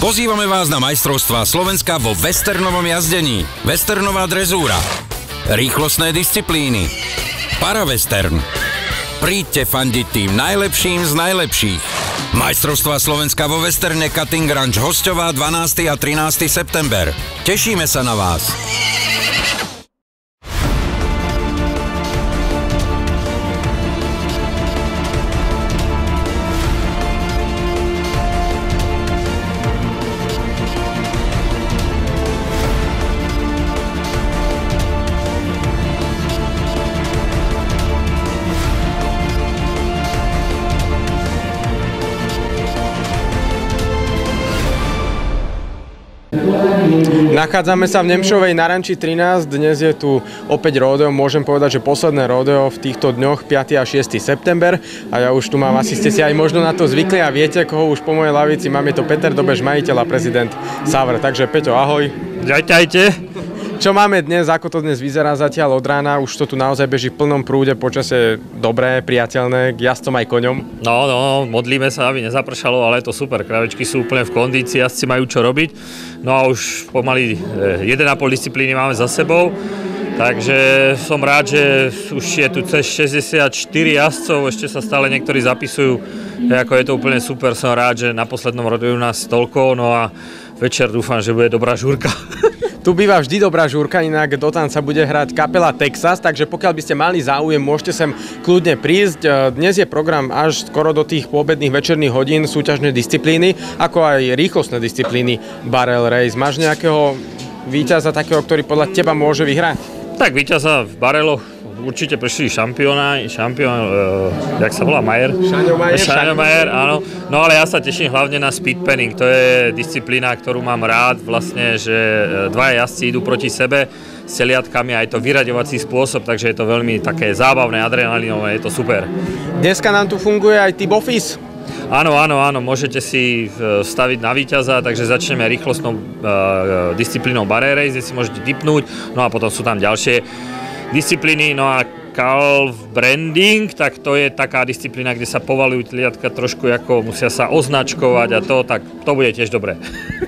Pozývame vás na majstrovstvá Slovenska vo westernovom jazdení. Westernová drezúra. Rýchlostné disciplíny. Parawestern. Príďte fandiť tým najlepším z najlepších. Majstrovstvá Slovenska vo westerne Cutting Ranch Hosťová 12. a 13. september. Tešíme sa na vás. Nachádzame sa v Nemšovej na ranči 13, dnes je tu opäť rodeo, môžem povedať, že posledné rodeo v týchto dňoch 5. a 6. september a ja už tu mám, asi ste si aj možno na to zvykli a viete, koho už po mojej lavici mám, je to Peter Dobež, majiteľ a prezident Savr, takže Peťo, ahoj. Ďajte. Čo máme dnes, ako to dnes vyzerá zatiaľ od rána, už to tu naozaj beží v plnom prúde, počasie dobré, priateľné, k jazdcom aj koňom? No, modlíme sa, aby nezapršalo, ale je to super, kravičky sú úplne v kondícii, jazdci majú čo robiť. No a už pomaly 1,5 disciplíny máme za sebou, takže som rád, že už je tu cez 64 jazdcov, ešte sa stále niektorí zapisujú, ako je to úplne super, som rád, že na poslednom rodeu nás toľko, no a večer dúfam, že bude dobrá žúrka. Tu býva vždy dobrá žúrka, inak do tanca bude hrať kapela Texas, takže pokiaľ by ste mali záujem, môžete sem kľudne prísť. Dnes je program až skoro do tých poobedných večerných hodín, súťažné disciplíny, ako aj rýchlostné disciplíny Barrel Race. Máš nejakého víťaza takého, ktorý podľa teba môže vyhrať? Tak víťaza v bareloch určite prišli šampión, jak sa volá, Majer? Šaňo Majer, áno. No ale ja sa teším hlavne na speedpenning, to je disciplína, ktorú mám rád, vlastne, že dvaja jazdci idú proti sebe s celiatkami a je to vyraďovací spôsob, takže je to veľmi také zábavné, adrenalinové, je to super. Dneska nám tu funguje aj tip office? Áno, môžete si staviť na víťaza, takže začneme rýchlostnou disciplínou Barrel Race, kde si môžete dipnúť, no a potom sú tam ďalšie disciplíny, no a calf branding, tak to je taká disciplína, kde sa povalujú tliatka trošku, ako musia sa označkovať a to, tak to bude tiež dobré.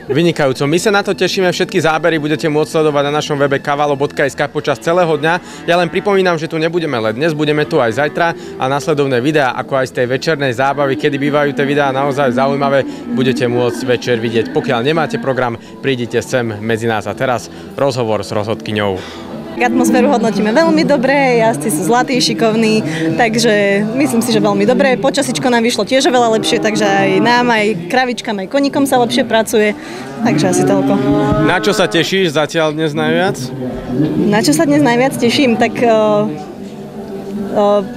Vynikajúco, my sa na to tešíme, všetky zábery budete môcť sledovať na našom webe kavalo.sk počas celého dňa. Ja len pripomínam, že tu nebudeme len dnes, budeme tu aj zajtra a nasledovné videá, ako aj z tej večernej zábavy, kedy bývajú tie videá naozaj zaujímavé, budete môcť večer vidieť. Pokiaľ nemáte program, prídite sem medzi nás a teraz rozhovor s rozhodkyňou. Atmosféru hodnotíme veľmi dobre, jazdci sú zlatí, šikovní, takže myslím si, že veľmi dobre. Počasičko nám vyšlo tiež veľa lepšie, takže aj nám, aj kravičkám, aj koníkom sa lepšie pracuje, takže asi toľko. Na čo sa tešíš zatiaľ dnes najviac? Na čo sa dnes najviac teším? Tak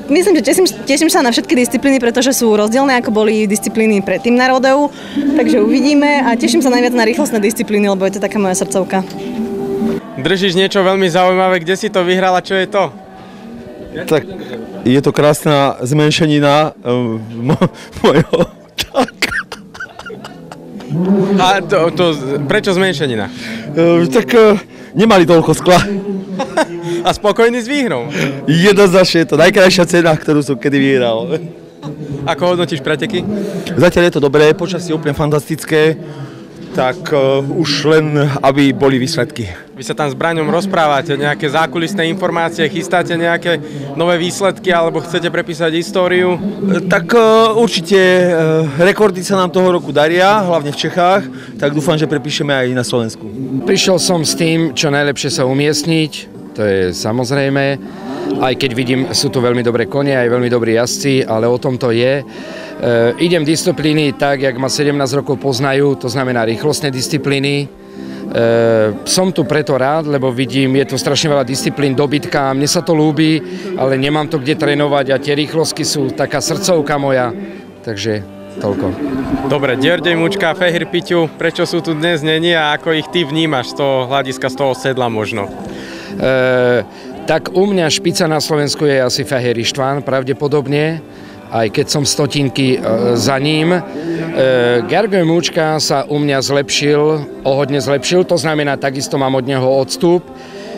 myslím, že teším sa na všetky disciplíny, pretože sú rozdielne, ako boli disciplíny predtým na rodeu, takže uvidíme a teším sa najviac na rýchlostné disciplíny, lebo je to taká moja srdcovka. Držíš niečo veľmi zaujímavé, kde si to vyhrala, čo je to? Tak je to krásna zmenšenina mojho ptáka. A prečo zmenšenina? Tak nemali toľko skla. A spokojný s výhrou? Jednoznačne je to najkrajšia cena, ktorú som kedy vyhral. Ako hodnotíš preteky? Zatiaľ je to dobré, počasie úplne fantastické. Tak už len, aby boli výsledky. Vy sa tam s Braňom rozprávate, nejaké zákulisné informácie, chystáte nejaké nové výsledky, alebo chcete prepísať históriu? Tak určite rekordy sa nám toho roku daria, hlavne v Čechách, tak dúfam, že prepíšeme aj na Slovensku. Prišiel som s tým, čo najlepšie sa umiestniť, to je samozrejme, aj keď vidím, sú tu veľmi dobré kone, aj veľmi dobrí jazdci, ale o tom to je. Idem disciplíny tak, jak ma 17 rokov poznajú, to znamená rýchlostné disciplíny. Som tu preto rád, lebo vidím, je tu strašne veľa disciplín, dobytka, mne sa to ľúbi, ale nemám to kde trénovať a tie rýchlostky sú taká srdcovka moja, takže toľko. Dobre, Ďardej Mučka, Fehyr Piťu, prečo sú tu dnes není a ako ich ty vnímaš z toho hľadiska, z toho sedla možno? Tak u mňa špica na Slovensku je asi Fehyr Ištván, pravdepodobne. Aj keď som stotinky za ním. Ďardej Mučka sa u mňa zlepšil, hodne zlepšil, to znamená, takisto mám od neho odstup.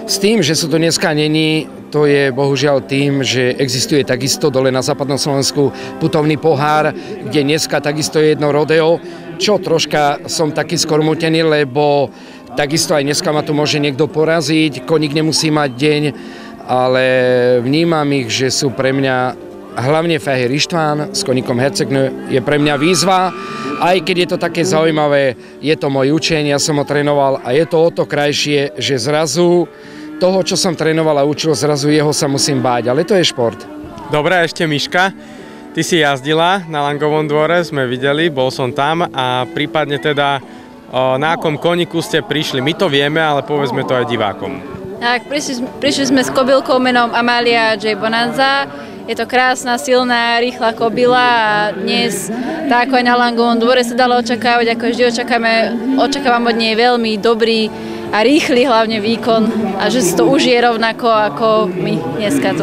S tým, že sú to dneska není, to je bohužiaľ tým, že existuje takisto dole na západnom Slovensku putovný pohár, kde dneska takisto je jedno rodeo, čo troška som taký skormutený, lebo takisto aj dneska ma tu môže niekto poraziť, koník nemusí mať deň, ale vnímam ich, že sú pre mňa hlavne Feher Ištván s koníkom Hercegno je pre mňa výzva, aj keď je to také zaujímavé, je to môj učeň, ja som ho trénoval a je to o to krajšie, že zrazu toho, čo som trénoval a učil, zrazu jeho sa musím báť, ale to je šport. Dobre, ešte Miška, ty si jazdila na Langovom dvore, sme videli, bol som tam a prípadne teda na akom koníku ste prišli, my to vieme, ale povedzme to aj divákom. Tak, prišli sme s kobylkou menom Amalia J. Bonanza. Je to krásna, silná, rýchla kobila a dnes, tak ako aj na Langovom dvore sa dalo očakávať, ako vždy očakávam od nej veľmi dobrý a rýchly hlavne výkon a že si to užije rovnako ako my dneska tu.